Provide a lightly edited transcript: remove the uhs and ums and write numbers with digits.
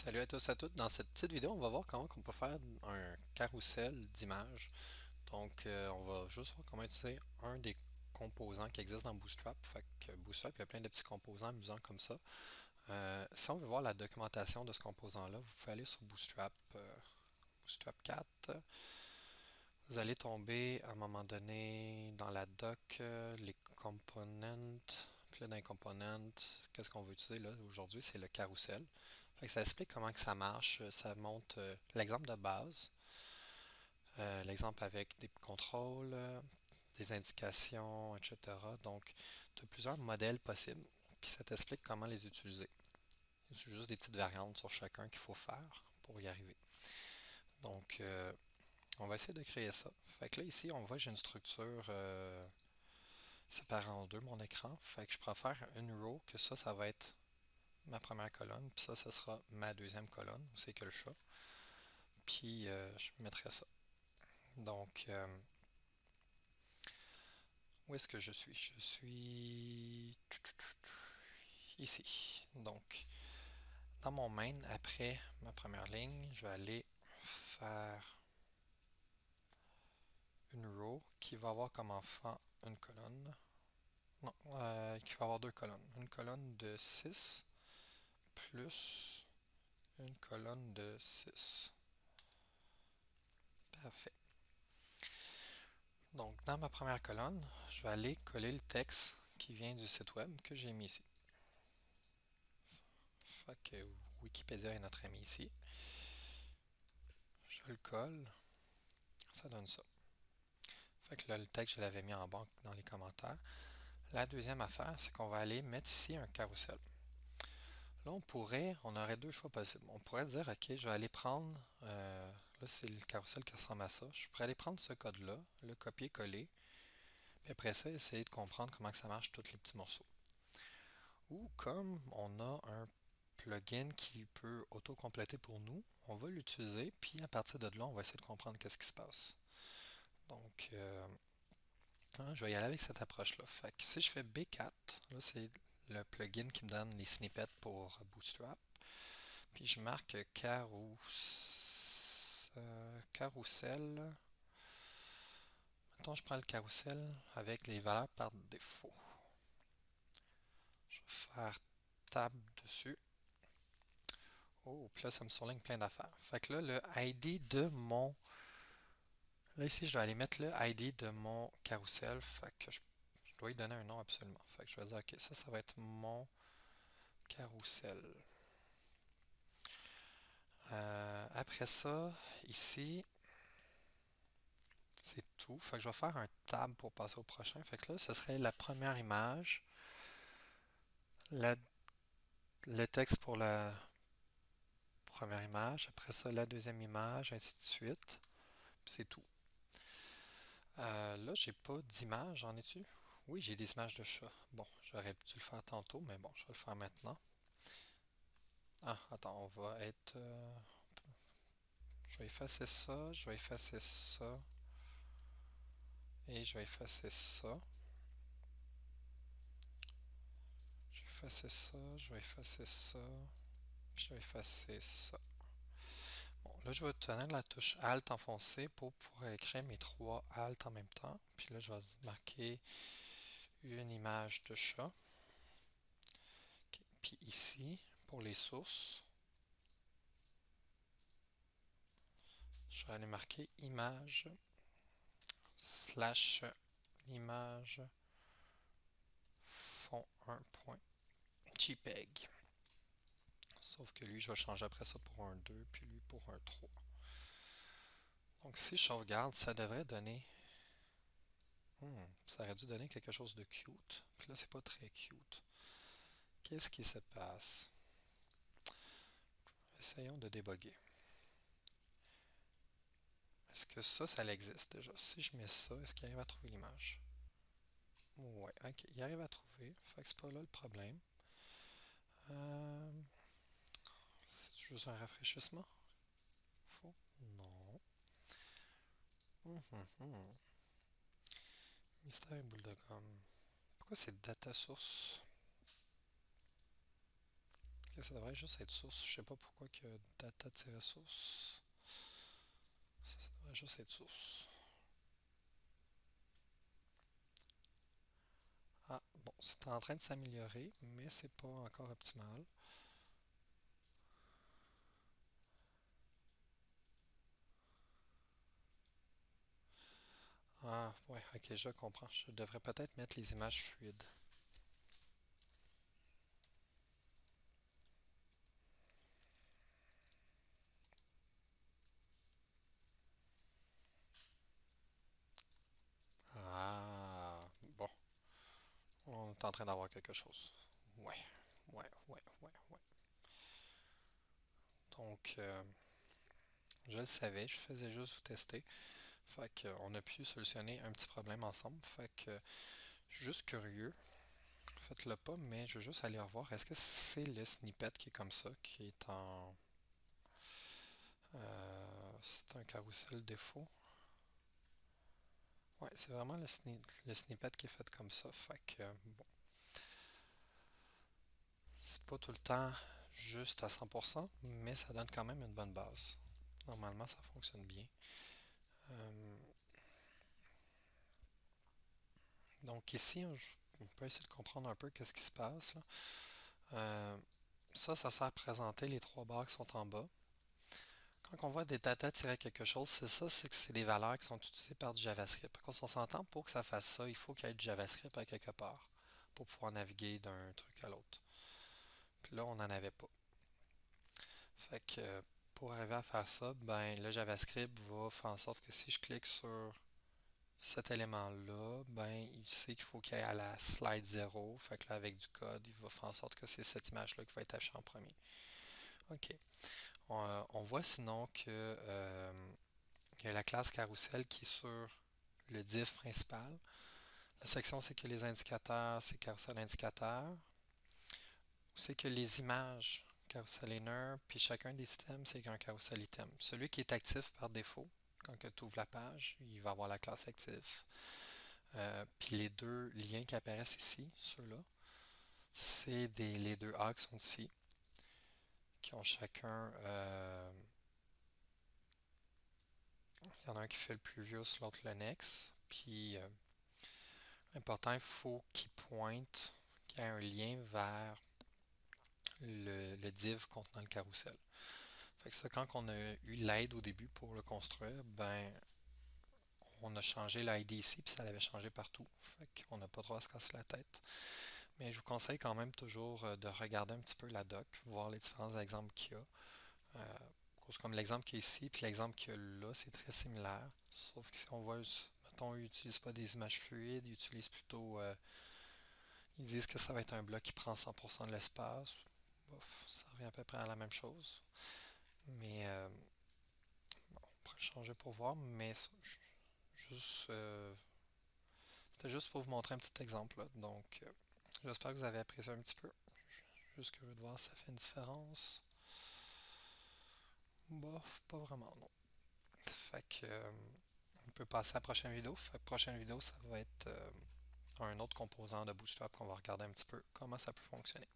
Salut à tous et à toutes. Dans cette petite vidéo, on va voir comment on peut faire un carrousel d'images. Donc, on va juste voir comment utiliser un des composants qui existent dans Bootstrap. Fait que Bootstrap, il y a plein de petits composants amusants comme ça. Si on veut voir la documentation de ce composant-là, vous pouvez aller sur Bootstrap, Bootstrap 4. Vous allez tomber à un moment donné dans la doc, les components. Puis là, dans les components, qu'est-ce qu'on veut utiliser là aujourd'hui? C'est le carrousel. Fait que ça explique comment que ça marche. Ça montre l'exemple de base, l'exemple avec des contrôles, des indications, etc. Donc, tu as plusieurs modèles possibles. Puis ça t'explique comment les utiliser. C'est juste des petites variantes sur chacun qu'il faut faire pour y arriver. Donc, on va essayer de créer ça. Fait que là, ici, on voit que j'ai une structure séparée en deux, mon écran. Fait que je préfère une row, que ça va être ma première colonne. Puis ça sera ma deuxième colonne, où c'est que le chat. Puis je mettrai ça. Donc, où est-ce que je suis? Je suis ici. Donc, dans mon main, après ma première ligne, je vais aller faire une row qui va avoir comme enfant une colonne. Non, qui va avoir deux colonnes. Une colonne de 6 plus une colonne de 6. Parfait. Donc, dans ma première colonne, je vais aller coller le texte qui vient du site web que j'ai mis ici. Fait que Wikipédia est notre ami ici. Je le colle, ça donne ça. Fait que là, le texte, je l'avais mis en bas dans les commentaires. La deuxième affaire, c'est qu'on va aller mettre ici un carrousel. Là, on aurait deux choix possibles. On pourrait dire, OK, je vais aller prendre, là, c'est le carrousel qui ressemble à ça. Je pourrais aller prendre ce code-là, le copier-coller, puis après ça, essayer de comprendre comment que ça marche, tous les petits morceaux. Ou comme on a un plugin qui peut auto-compléter pour nous, on va l'utiliser, puis à partir de là, on va essayer de comprendre qu'est-ce qui se passe. Donc, je vais y aller avec cette approche-là. Fait que si je fais B4, là, c'est le plugin qui me donne les snippets pour Bootstrap. Puis je marque carrousel. Maintenant, je prends le carrousel avec les valeurs par défaut. Je vais faire tab dessus. Oh, puis là, ça me surligne plein d'affaires. Fait que là, le ID de mon... Là, ici, je dois aller mettre le ID de mon carrousel. Fait que je dois lui donner un nom absolument. Fait que je vais dire, OK, ça va être mon carrousel. Après ça, ici, c'est tout. Fait que je vais faire un tab pour passer au prochain. Fait que là, ce serait la première image, la- le texte pour la première image, après ça, la deuxième image, ainsi de suite. C'est tout. Là, j'ai pas d'image, en es-tu? Oui, j'ai des images de chat. Bon, j'aurais dû le faire tantôt, mais bon, je vais le faire maintenant. Ah, attends, on va être... je vais effacer ça, je vais effacer ça, et je vais effacer ça. Je vais effacer ça, je vais effacer ça, puis je vais effacer ça. Bon, là, je vais tenir la touche Alt enfoncée pour pouvoir écrire mes trois Alt en même temps. Puis là, je vais marquer une image de chat. Ok. Puis ici, pour les sources, je vais aller marquer image slash image fond1.jpg. Sauf que lui, je vais changer après ça pour un 2, puis lui pour un 3. Donc si je sauvegarde, ça devrait donner... ça aurait dû donner quelque chose de cute. Puis là, c'est pas très cute. Qu'est-ce qui se passe? Essayons de déboguer. Est-ce que ça existe déjà? Si je mets ça, est-ce qu'il arrive à trouver l'image? Ouais, ok, il arrive à trouver. Fait que c'est pas là le problème. Euh, c'est juste un rafraîchissement? Faux? Non. Hum. Mystère boule de gomme. Pourquoi c'est data source? Ok, ça devrait juste être source. Je sais pas pourquoi que data-source. Ça devrait juste être source. Ah, bon, c'est en train de s'améliorer, mais c'est pas encore optimal. Ah, ouais, ok, je comprends. Je devrais peut-être mettre les images fluides. Ah, bon, on est en train d'avoir quelque chose. Ouais, ouais. Donc, je le savais, je faisais juste vous tester. Fait qu'on a pu solutionner un petit problème ensemble. Fait que je suis juste curieux. Faites-le pas, mais je veux juste aller revoir. Est-ce que c'est le snippet qui est comme ça, qui est en... c'est un carrousel défaut? Ouais, c'est vraiment le snippet qui est fait comme ça. Fait que, bon, c'est pas tout le temps juste à 100%, mais ça donne quand même une bonne base. Normalement, ça fonctionne bien. Euh, donc ici, on peut essayer de comprendre un peu qu'est-ce qui se passe, là. Euh, ça sert à présenter les trois barres qui sont en bas. Quand on voit des data tirer quelque chose, c'est ça, c'est que c'est des valeurs qui sont utilisées par du JavaScript. Quand on s'entend, pour que ça fasse ça, il faut qu'il y ait du JavaScript à quelque part pour pouvoir naviguer d'un truc à l'autre. Puis là, on n'en avait pas. Fait que pour arriver à faire ça, ben le JavaScript va faire en sorte que si je clique sur cet élément-là, ben il sait qu'il faut qu'il aille à la slide 0. Fait que là, avec du code, il va faire en sorte que c'est cette image-là qui va être affichée en premier. OK. On voit sinon que il y a la classe carousel qui est sur le div principal. La section, c'est que les indicateurs, c'est carousel indicateur. C'est que les images, carousel inner, puis chacun des items, c'est un carousel item. Celui qui est actif par défaut, quand tu ouvres la page, il va avoir la classe actif. Puis les deux liens qui apparaissent ici, ceux-là, c'est les deux A qui sont ici, qui ont chacun... il y en a un qui fait le previous, l'autre le next. Puis l'important, il faut qu'il pointe, qu'il y ait un lien vers le div contenant le carrousel. Fait que ça, quand on a eu l'aide au début pour le construire, ben on a changé l'ID ici, puis ça l'avait changé partout. Fait qu'on n'a pas trop à se casser la tête. Mais je vous conseille quand même toujours de regarder un petit peu la doc, voir les différents exemples qu'il y a. Comme l'exemple qu'il y a ici, puis l'exemple qu'il y a là, c'est très similaire. Sauf que si on voit, mettons, ils n'utilisent pas des images fluides, ils utilisent plutôt... ils disent que ça va être un bloc qui prend 100% de l'espace. Bof, ça revient à peu près à la même chose. Mais bon, on pourrait le changer pour voir, mais juste, c'était juste pour vous montrer un petit exemple, là. Donc, j'espère que vous avez apprécié un petit peu. Je suis juste curieux de voir si ça fait une différence. Bof, pas vraiment, non. Fait que, on peut passer à la prochaine vidéo. Fait que la prochaine vidéo, ça va être un autre composant de Bootstrap qu'on va regarder un petit peu comment ça peut fonctionner.